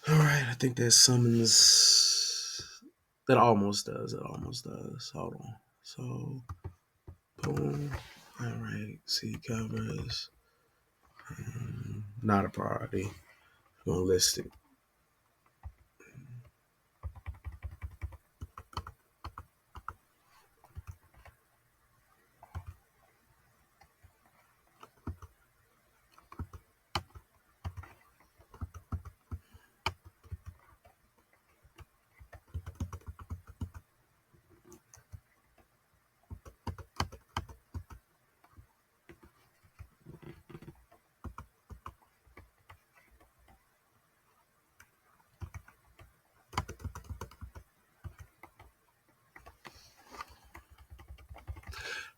All right, I think that summons. That almost does. It almost does. Hold on. So, boom. All right. Seat covers. Not a priority. I'm gonna list it.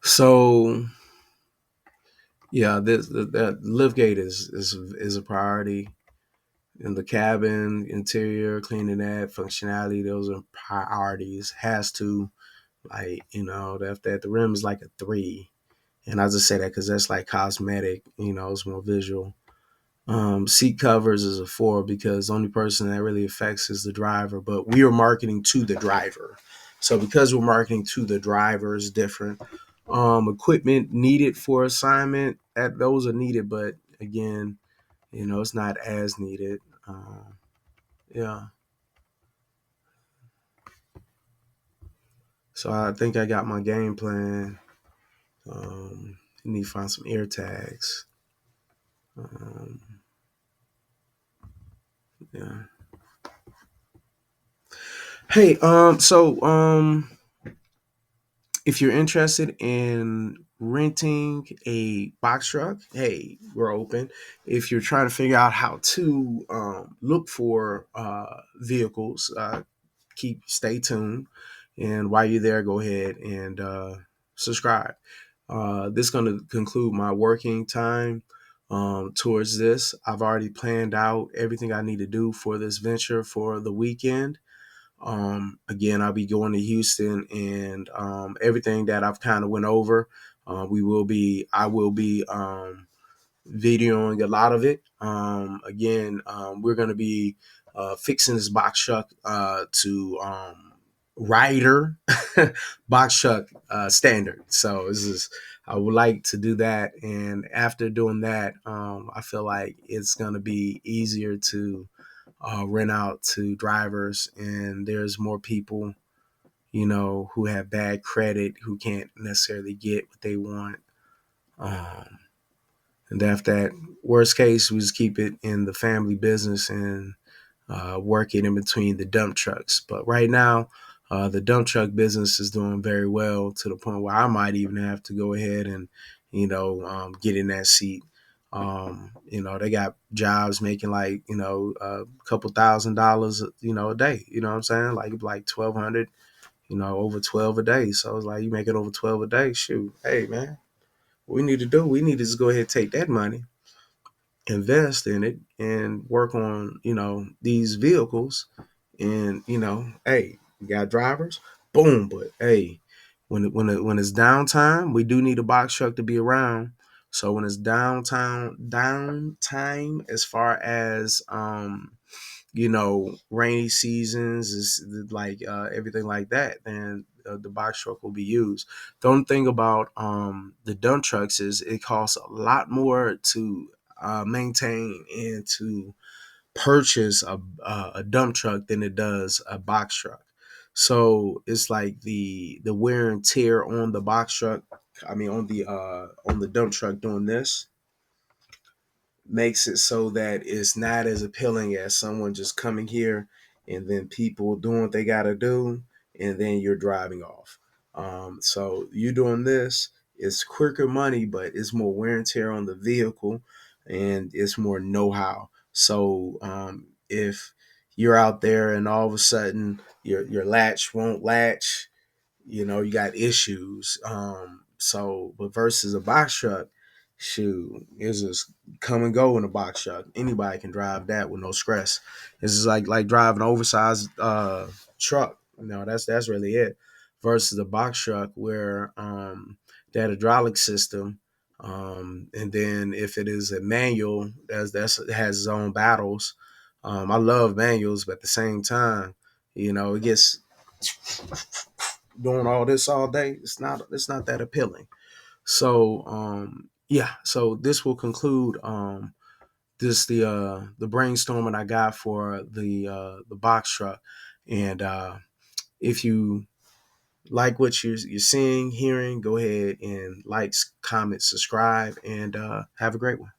So, yeah, this that lift gate is a priority. In the cabin, interior, cleaning that, functionality, those are priorities. Has to, like, that the rim is like a three. And I just say that because that's like cosmetic, it's more visual. Seat covers is a four because the only person that really affects is the driver, but we are marketing to the driver. So because we're marketing to the driver is different. Equipment needed for assignment, that those are needed, but again, it's not as needed. Yeah. So I think I got my game plan. Need to find some air tags. Um, yeah. Hey, if you're interested in renting a box truck, hey, we're open. If you're trying to figure out how to look for vehicles, stay tuned. And while you're there, go ahead and subscribe. This is going to conclude my working time towards this. I've already planned out everything I need to do for this venture for the weekend. Again, I'll be going to Houston, and everything that I've kind of went over, I will be videoing a lot of it. Again, we're going to be fixing this box truck to rider box truck standard. So this is I would like to do that, and after doing that, I feel like it's going to be easier to rent out to drivers, and there's more people, who have bad credit who can't necessarily get what they want. Um, and after that, worst case, we just keep it in the family business and work it in between the dump trucks. But right now, the dump truck business is doing very well to the point where I might even have to go ahead and, get in that seat. They got jobs making like, a couple $1,000, a day. You know what I'm saying? Like 1,200, over 12 a day. So it's like you make it over 12 a day. Shoot, hey man, What we need to do, we need to just go ahead and take that money, invest in it, and work on, these vehicles. And, hey, you got drivers, boom. But hey, when it's downtime, we do need a box truck to be around. So when it's downtime, as far as rainy seasons is like everything like that, then the box truck will be used. The only thing about the dump trucks is it costs a lot more to maintain and to purchase a dump truck than it does a box truck. So it's like the wear and tear on the box truck. I mean, on the dump truck doing this makes it so that it's not as appealing as someone just coming here and then people doing what they got to do and then you're driving off. So you doing this, it's quicker money, but it's more wear and tear on the vehicle and it's more know-how. So if you're out there and all of a sudden your latch won't latch, you got issues. So, but versus a box truck, shoot, it's just come and go in a box truck. Anybody can drive that with no stress. It's just like driving an oversized truck. That's really it. Versus a box truck where that hydraulic system, and then if it is a manual, that's it has its own battles. I love manuals, but at the same time, it gets doing all this all day. It's not that appealing. So yeah, so this will conclude this the brainstorming I got for the box truck. And if you like what you're seeing, hearing, go ahead and like, comment, subscribe, and have a great one.